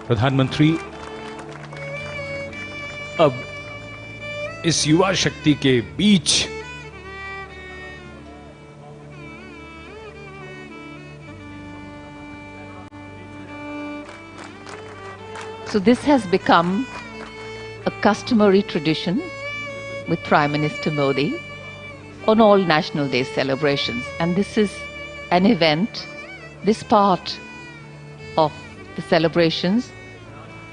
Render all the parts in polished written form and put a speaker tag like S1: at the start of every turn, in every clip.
S1: प्रधानमंत्री, अब इस युवा शक्ति के बीच
S2: So this has become a customary tradition with Prime Minister Modi on all National Day celebrations. And this is an event, this part of the celebrations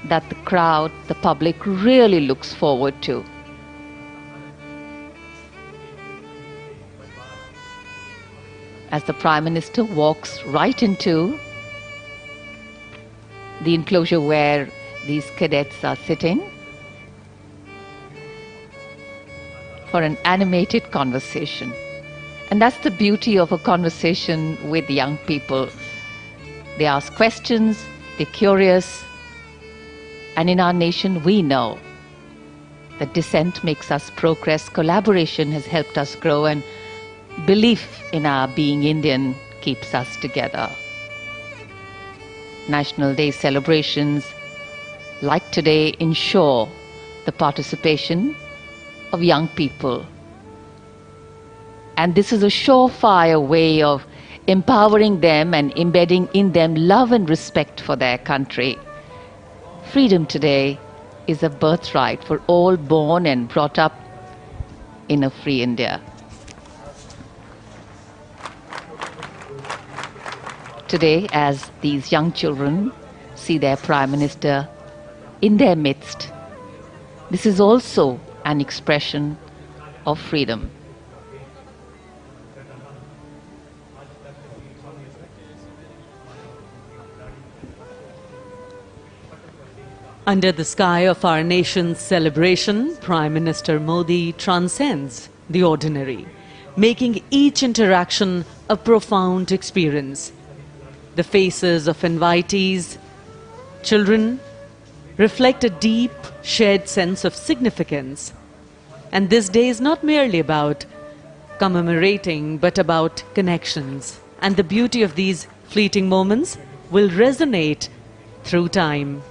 S2: that the crowd, the public really looks forward to. As the Prime Minister walks right into the enclosure where these cadets are sitting for an animated conversation. And that's the beauty of a conversation with young people. They ask questions, they're curious, and in our nation we know that dissent makes us progress, collaboration has helped us grow, and belief in our being Indian keeps us together. National Day celebrations like today ensure the participation of young people. And this is a surefire way of empowering them and embedding in them love and respect for their country. Freedom today is a birthright for all born and brought up in a free India. Today, as these young children see their Prime Minister in their midst, this is also an expression of freedom.
S3: Under the sky of our nation's celebration, Prime Minister Modi transcends the ordinary, making each interaction a profound experience. The faces of invitees, children, reflect a deep, shared sense of significance. And this day is not merely about commemorating, but about connections. And the beauty of these fleeting moments will resonate through time,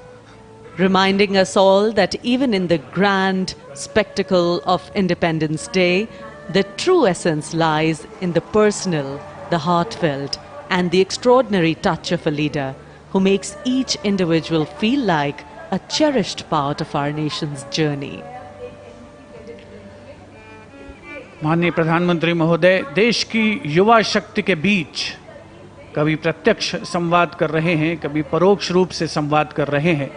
S3: reminding us all that even in the grand spectacle of Independence Day, the true essence lies in the personal, the heartfelt, and the extraordinary touch of a leader who makes each individual feel like a cherished part of our nation's journey.
S4: माननीय प्रधानमंत्री महोदय, देश की युवा शक्ति के बीच कभी प्रत्यक्ष संवाद कर रहे हैं, कभी परोक्ष रूप से संवाद कर रहे हैं।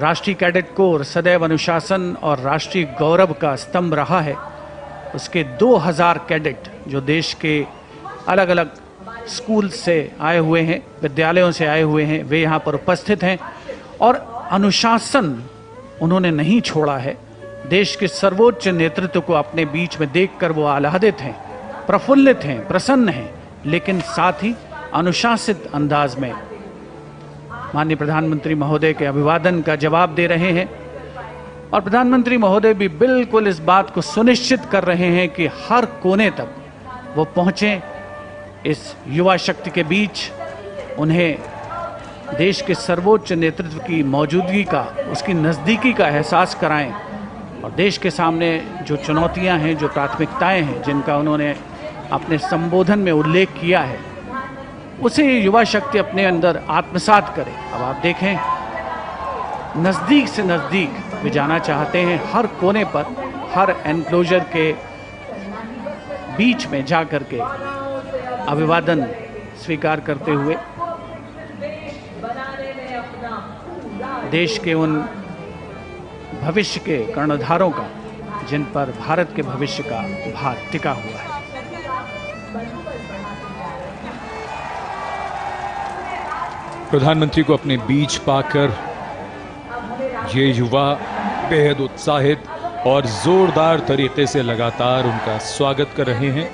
S4: राष्ट्रीय कैडेट कोर सदैव अनुशासन और राष्ट्रीय गौरव का स्तंभ रहा है। उसके 2000 कैडेट जो देश के अलग अलग स्कूल से आए हुए हैं, विद्यालयों से आए हुए हैं, वे यहाँ पर उपस्थित हैं और अनुशासन उन्होंने नहीं छोड़ा है। देश के सर्वोच्च नेतृत्व को अपने बीच में देखकर वो आह्लादित हैं, प्रफुल्लित हैं, प्रसन्न हैं, लेकिन साथ ही अनुशासित अंदाज में माननीय प्रधानमंत्री महोदय के अभिवादन का जवाब दे रहे हैं। और प्रधानमंत्री महोदय भी बिल्कुल इस बात को सुनिश्चित कर रहे हैं कि हर कोने तक वो पहुँचें, इस युवा शक्ति के बीच उन्हें देश के सर्वोच्च नेतृत्व की मौजूदगी का, उसकी नज़दीकी का एहसास कराएं और देश के सामने जो चुनौतियां हैं, जो प्राथमिकताएं हैं, जिनका उन्होंने अपने संबोधन में उल्लेख किया है, उसे युवा शक्ति अपने अंदर आत्मसात करे। अब आप देखें, नज़दीक से नज़दीक वे जाना चाहते हैं, हर कोने पर, हर एनक्लोजर के बीच में जा कर के अभिवादन स्वीकार करते हुए देश के उन भविष्य के कर्णधारों का, जिन पर भारत के भविष्य का भार टिका हुआ है।
S1: प्रधानमंत्री को अपने बीच पाकर ये युवा बेहद उत्साहित और जोरदार तरीके से लगातार उनका स्वागत कर रहे हैं।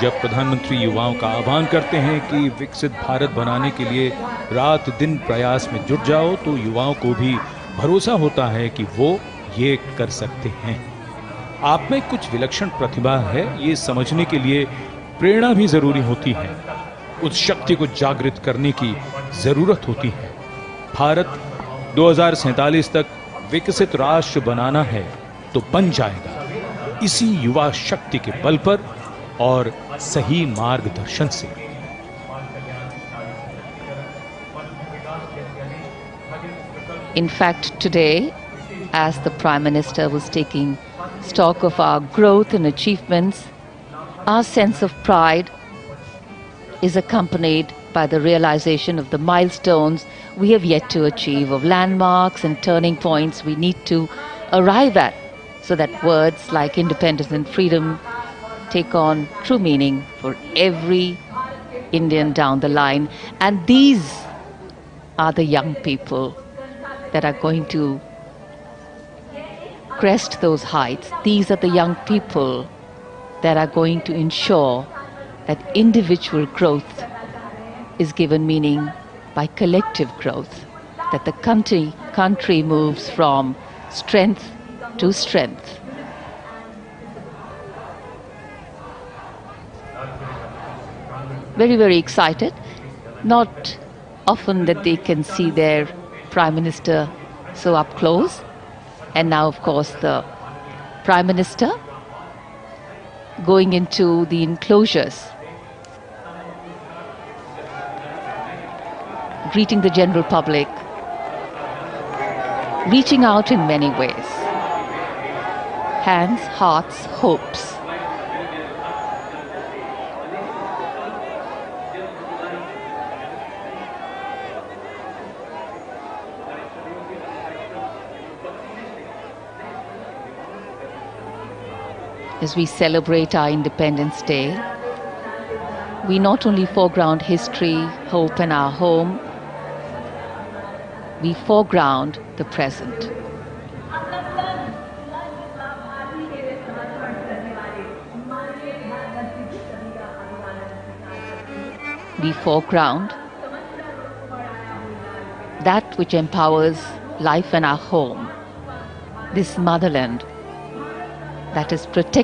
S1: जब प्रधानमंत्री युवाओं का आह्वान करते हैं कि विकसित भारत बनाने के लिए रात दिन प्रयास में जुट जाओ, तो युवाओं को भी भरोसा होता है कि वो ये कर सकते हैं। आप में कुछ विलक्षण प्रतिभा है, ये समझने के लिए प्रेरणा भी जरूरी होती है, उस शक्ति को जागृत करने की जरूरत होती है। भारत 2047 तक विकसित राष्ट्र बनाना है तो बन जाएगा इसी युवा शक्ति के बल पर और सही मार्गदर्शन से।
S2: In fact, today, as the Prime Minister was taking stock of our growth and achievements, our sense of pride is accompanied by the realization of the milestones we have yet to achieve, of landmarks and turning points we need to arrive at, so that words like independence and freedom take on true meaning for every Indian down the line. And these are the young people that are going to crest those heights. These are the young people that are going to ensure that individual growth is given meaning by collective growth, that the country moves from strength to strength. Very, very excited. Not often that they can see their Prime Minister so up close. And now, of course, the Prime Minister going into the enclosures, greeting the general public, reaching out in many ways. Hands, hearts, hopes. As we celebrate our Independence Day, we not only foreground history, hope, and our home, we foreground the present. We foreground that which empowers life in our home, this motherland that is protected